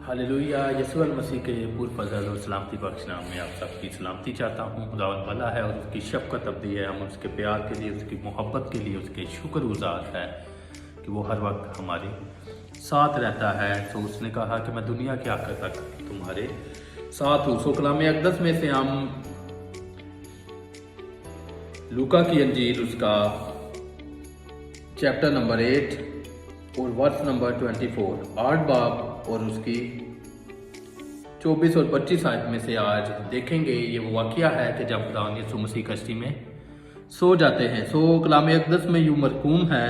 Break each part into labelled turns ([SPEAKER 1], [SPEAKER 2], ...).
[SPEAKER 1] Hallelujah. यीशु मसीह के पुरफज़ल और सलामती बख्श नाम में आप सबकी सलामती चाहता हूँ। खुदावंद भला है और उसकी शफ़क़त अबदी है। हम उसके प्यार के लिए, उसकी मोहब्बत के लिए उसके शुक्रगुज़ार है कि वो हर वक्त हमारे साथ रहता है। तो उसने कहा कि मैं दुनिया के आखिर तक तुम्हारे साथ हूँ। सो कलाम अक़दस में से हम लूका की अंजील उसका चैप्टर नंबर 8 और वर्स नंबर 24 8 बाब और उसकी 24 और 25 आयत में से आज देखेंगे। ये वो वाक़या है कि जब खुदा यीशु मसीह कश्ती में सो जाते हैं। सो कलाम अक़दस में यूं मरकूम है,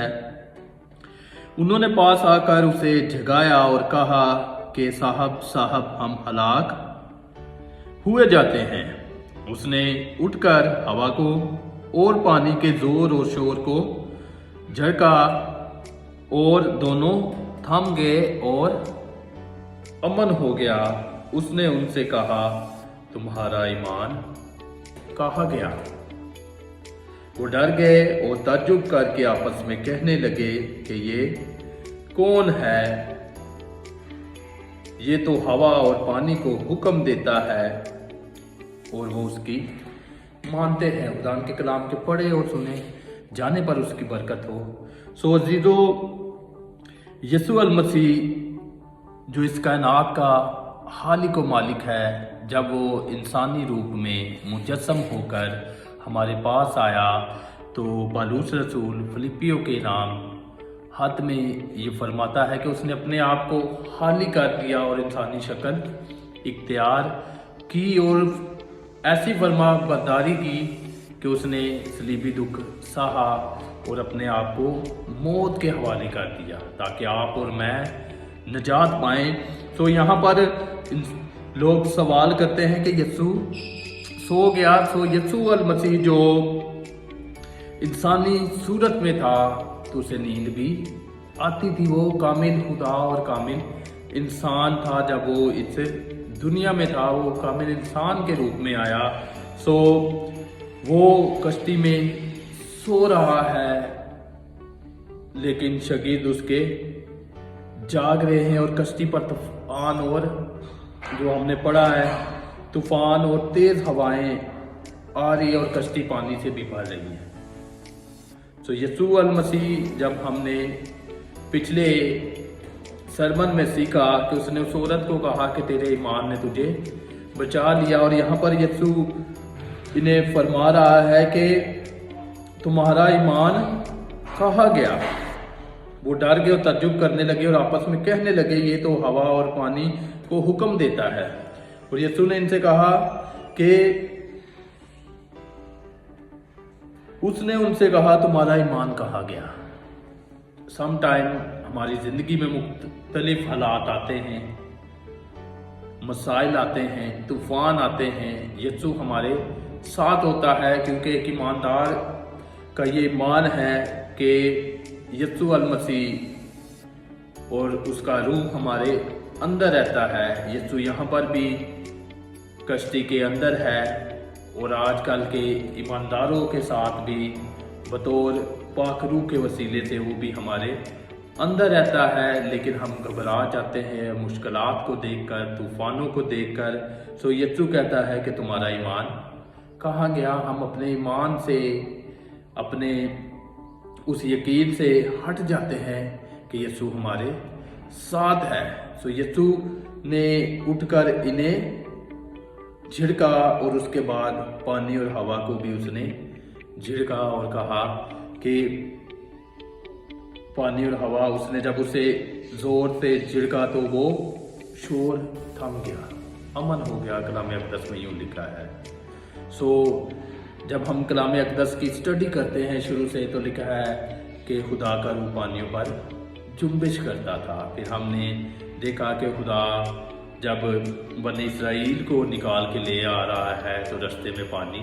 [SPEAKER 1] उन्होंने पास आकर उसे जगाया और कहा कि साहब साहब हम हलाक हुए जाते हैं। उसने उठकर हवा को और पानी के जोर और शोर को झड़का और दोनों थम गए और अमन हो गया। उसने उनसे कहा, तुम्हारा ईमान कहाँ गया? वो डर गए और ताज्जुब करके आपस में कहने लगे कि ये कौन है? ये तो हवा और पानी को हुक्म देता है और वो उसकी मानते हैं। खुदा के कलाम के पढ़े और सुने जाने पर उसकी बरकत हो। सो अज़ीज़ो, यीशु मसीह जो इस कायनात का खालिक व मालिक है, जब वो इंसानी रूप में मुजस्सम होकर हमारे पास आया तो पौलुस रसूल फिलिपियों के नाम हाथ में ये फरमाता है कि उसने अपने आप को खाली कर दिया और इंसानी शक्ल इख्तियार की और ऐसी फरमा बरदारी की कि उसने सलीबी दुख सहा और अपने आप को मौत के हवाले कर दिया ताकि आप और मैं निजात पाएं। तो यहाँ पर लोग सवाल करते हैं कि यीशु सो गया। सो यीशु मसीह जो इंसानी सूरत में था तो उसे नींद भी आती थी। वो कामिल खुदा और कामिल इंसान था। जब वो इस दुनिया में था वो कामिल इंसान के रूप में आया। सो वो कश्ती में सो रहा है लेकिन शागिर्द उसके जाग रहे हैं और कश्ती पर तूफान और जो हमने पढ़ा है तूफान और तेज हवाएं आ रही है और कश्ती पानी से भी भर रही है। तो यीशु मसीह, जब हमने पिछले सरमन में सीखा कि उसने उस औरत को कहा कि तेरे ईमान ने तुझे बचा लिया, और यहाँ पर यीशु इन्हें फरमा रहा है कि तुम्हारा ईमान कहाँ गया? वो डर गए और तज्जुब करने लगे और आपस में कहने लगे ये तो हवा और पानी को हुक्म देता है। और यीशु ने इनसे कहा कि उसने उनसे कहा तुम्हारा ईमान कहाँ गया? सम टाइम हमारी ज़िंदगी में मुख्तलिफ हालात आते हैं, मसाइल आते हैं, तूफान आते हैं। यीशु हमारे साथ होता है क्योंकि एक ईमानदार का ये ईमान है कि यीशु मसीह और उसका रूह हमारे अंदर रहता है। यीशु यहाँ पर भी कश्ती के अंदर है और आजकल के ईमानदारों के साथ भी बतौर पाक रूह के वसीले से वो भी हमारे अंदर रहता है। लेकिन हम घबरा जाते हैं मुश्किलात को देखकर, तूफानों को देखकर। सो यीशु कहता है कि तुम्हारा ईमान कहाँ गया? हम अपने ईमान से, अपने उस यकीन से हट जाते हैं कि यीशु हमारे साथ है। सो यीशु ने उठकर इन्हें झिड़का और उसके बाद पानी और हवा को भी उसने झिड़का और कहा कि पानी और हवा, उसने जब उसे जोर से झिड़का तो वो शोर थम गया, अमन हो गया। कलाम अक़दस में यूं लिखा है। सो जब हम कलाम अक़दस की स्टडी करते हैं शुरू से तो लिखा है कि खुदा का रूह पानियों पर जुम्बिश करता था। फिर हमने देखा कि खुदा जब बनी इसराइल को निकाल के ले आ रहा है तो रास्ते में पानी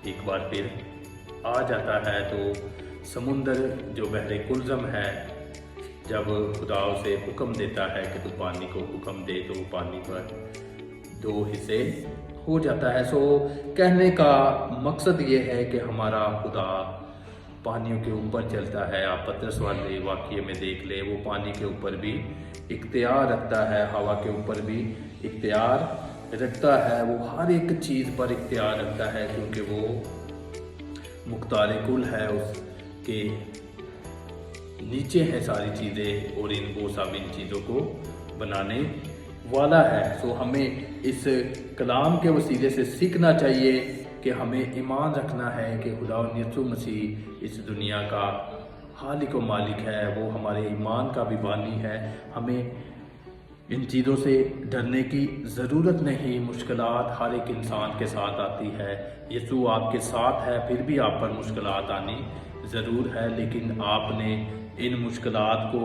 [SPEAKER 1] एक बार फिर आ जाता है। तो समुंदर जो बहरे कुलज़म है, जब खुदा उसे हुक्म देता है कि तू पानी को हुक्म दे तो पानी पर 2 हिस्से हो जाता है। सो कहने का मकसद ये है कि हमारा खुदा पानियों के ऊपर चलता है। आप पतरस वाले वाक़ये में देख ले, वो पानी के ऊपर भी इख्तियार रखता है, हवा के ऊपर भी इख्तियार रखता है, वो हर एक चीज़ पर इख्तियार रखता है, क्योंकि वो मुख्तार कुल है, उसके नीचे है सारी चीज़ें और वो सब इन चीज़ों को बनाने वाला है। सो हमें इस कलाम के वसीले से सीखना चाहिए कि हमें ईमान रखना है कि खुदावंद यीशु मसीह इस दुनिया का खालिक व मालिक है, वो हमारे ईमान का भी बानी है। हमें इन चीज़ों से डरने की ज़रूरत नहीं। मुश्किलात हर एक इंसान के साथ आती है, यीशु आपके साथ है, फिर भी आप पर मुश्किलात आनी ज़रूर है, लेकिन आपने इन मुश्किलात को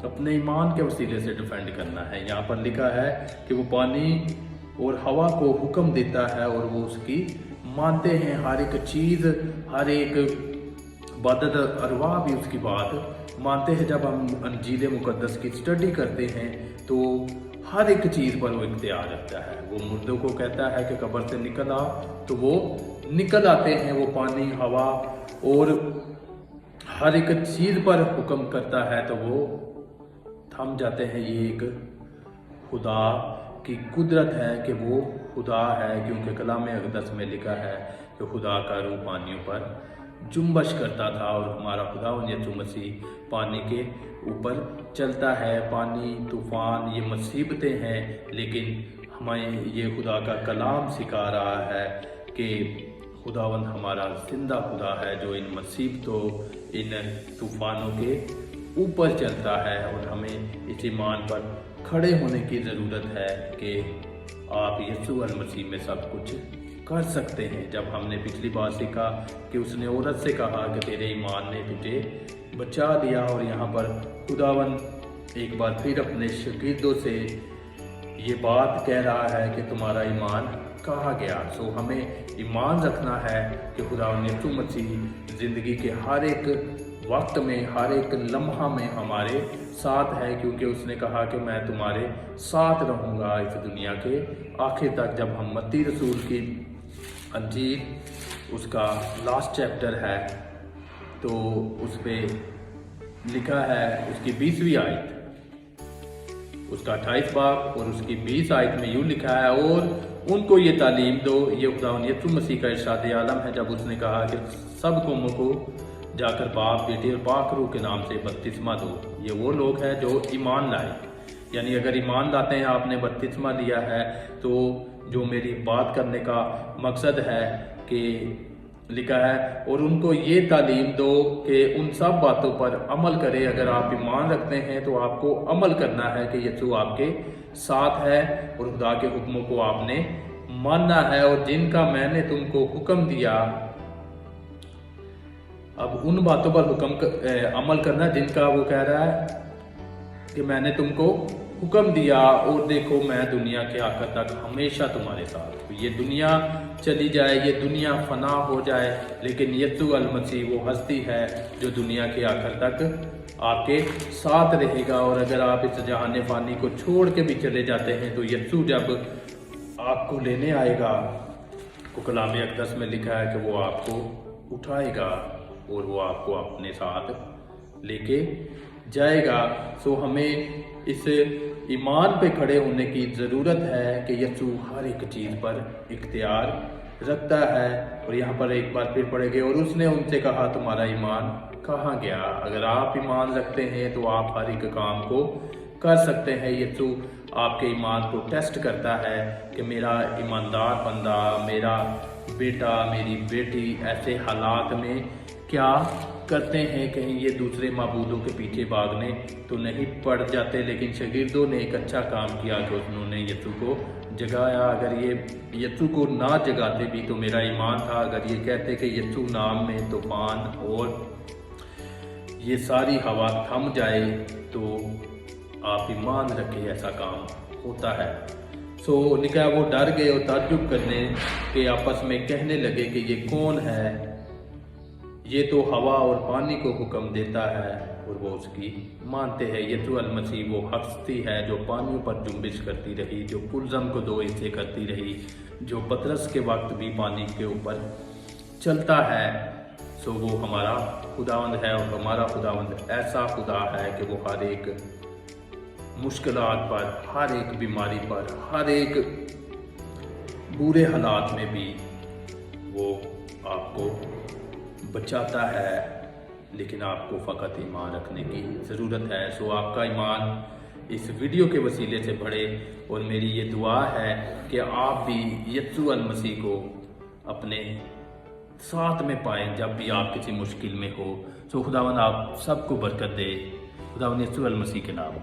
[SPEAKER 1] अपने ईमान के वसीले से डिफेंड करना है। यहाँ पर लिखा है कि वो पानी और हवा को हुक्म देता है और वो उसकी मानते हैं, हर एक चीज़, हर एक बदद अरवा भी उसकी बात मानते हैं। जब हम अंजील मुकद्दस की स्टडी करते हैं तो हर एक चीज़ पर वो इख्तियार रखता है। वो मुर्दों को कहता है कि कब्र से निकल आ, तो वो निकल आते हैं। वो पानी, हवा और हर एक चीज़ पर हुक्म करता है तो वो थम जाते हैं। ये एक खुदा की कुदरत है कि वो खुदा है, क्योंकि कलाम अक़दस में लिखा है कि खुदा का रूह पानियों पर जुम्बश करता था और हमारा खुदावंद यीशु मसीह पानी के ऊपर चलता है। पानी, तूफ़ान, ये मुसीबतें हैं, लेकिन हमें ये खुदा का कलाम सिखा रहा है कि खुदावंद हमारा जिंदा खुदा है जो इन मुसीबतों, इन तूफ़ानों के ऊपर चलता है। और हमें इस ईमान पर खड़े होने की ज़रूरत है कि आप यीशु मसीह में सब कुछ कर सकते हैं। जब हमने पिछली बार सीखा कि उसने औरत से कहा कि तेरे ईमान ने तुझे बचा दिया, और यहाँ पर खुदावंद एक बार फिर अपने शागिर्दों से ये बात कह रहा है कि तुम्हारा ईमान कहा गया। सो हमें ईमान रखना है कि खुदावंद यीशु मसीह ज़िंदगी के हर एक वक्त में, हर एक लम्हा में हमारे साथ है, क्योंकि उसने कहा कि मैं तुम्हारे साथ रहूँगा इस दुनिया के आखिर तक। जब हम मत्ती रसूल की अंजील, उसका लास्ट चैप्टर है, तो उस पर लिखा है, उसकी 20वीं आयत, उसका 28 बाब और उसकी 20 आयत में यूँ लिखा है, और उनको ये तालीम दो। ये खुदावंद यीशु मसीह का इरशाद आलम है, जब उसने कहा कि सब कौमों को जाकर बाप, बेटे और पाक रूह के नाम से बपतिस्मा दो। ये वो लोग हैं जो ईमान लाए, यानी अगर ईमान लाते हैं, आपने बपतिस्मा लिया है, तो जो मेरी बात करने का मकसद है कि लिखा है, और उनको ये तालीम दो कि उन सब बातों पर अमल करें। अगर आप ईमान रखते हैं तो आपको अमल करना है कि यीशु आपके साथ है, और खुदा के हुक्मों को आपने मानना है, और जिनका मैंने तुमको हुक्म दिया, अब उन बातों पर अमल करना जिनका वो कह रहा है कि मैंने तुमको हुक्म दिया, और देखो मैं दुनिया के आखिर तक हमेशा तुम्हारे साथ। तो ये दुनिया चली जाए, ये दुनिया फना हो जाए, लेकिन यीशु मसीह वो हस्ती है जो दुनिया के आखिर तक आपके साथ रहेगा। और अगर आप इस जहान फ़ानी को छोड़ के भी चले जाते हैं, तो यीशु जब आपको लेने आएगा, तो कलाम अक़दस में लिखा है कि वो आपको उठाएगा और वो आपको अपने साथ लेके जाएगा। सो हमें इस ईमान पे खड़े होने की ज़रूरत है कि यीशु हर एक चीज़ पर इख्तियार रखता है। और यहाँ पर एक बार फिर पढ़ेंगे, और उसने उनसे कहा तुम्हारा ईमान कहाँ गया। अगर आप ईमान रखते हैं तो आप हर एक काम को कर सकते हैं। यीशु आपके ईमान को टेस्ट करता है कि मेरा ईमानदार बंदा, मेरा बेटा, मेरी बेटी ऐसे हालात में क्या करते हैं, कहीं ये दूसरे माबूदों के पीछे भागने तो नहीं पड़ जाते। लेकिन शागिर्दों ने एक अच्छा काम किया कि उन्होंने यीशु को जगाया। अगर ये यीशु को ना जगाते भी तो मेरा ईमान था। अगर ये कहते कि यीशु नाम में तूफान और ये सारी हवा थम जाए, तो आप ईमान रखें ऐसा काम होता है। सो लिखा वो डर गए और ताज्जुब करने के आपस में कहने लगे कि ये कौन है, ये तो हवा और पानी को हुक्म देता है और वो उसकी मानते हैं। यीशु मसीह वो हस्ती है जो पानियों पर जुम्बिश करती रही, जो कुलज़म को दो हिस्से करती रही, जो पतरस के वक्त भी पानी के ऊपर चलता है। सो वो हमारा खुदावंद है, और हमारा खुदावंद ऐसा खुदा है कि वो हर एक मुश्किलात पर, हर एक बीमारी पर, हर एक बुरे हालात में भी वो आपको बचाता है, लेकिन आपको फ़कत ईमान रखने की ज़रूरत है। सो आपका ईमान इस वीडियो के वसीले से बढ़े, और मेरी ये दुआ है कि आप भी यस्सु अल मसीह को अपने साथ में पाएं जब भी आप किसी मुश्किल में हो। सो खुदावंद आप सबको बरकत दे, खुदावंद यस्सु अल मसीह के नाम।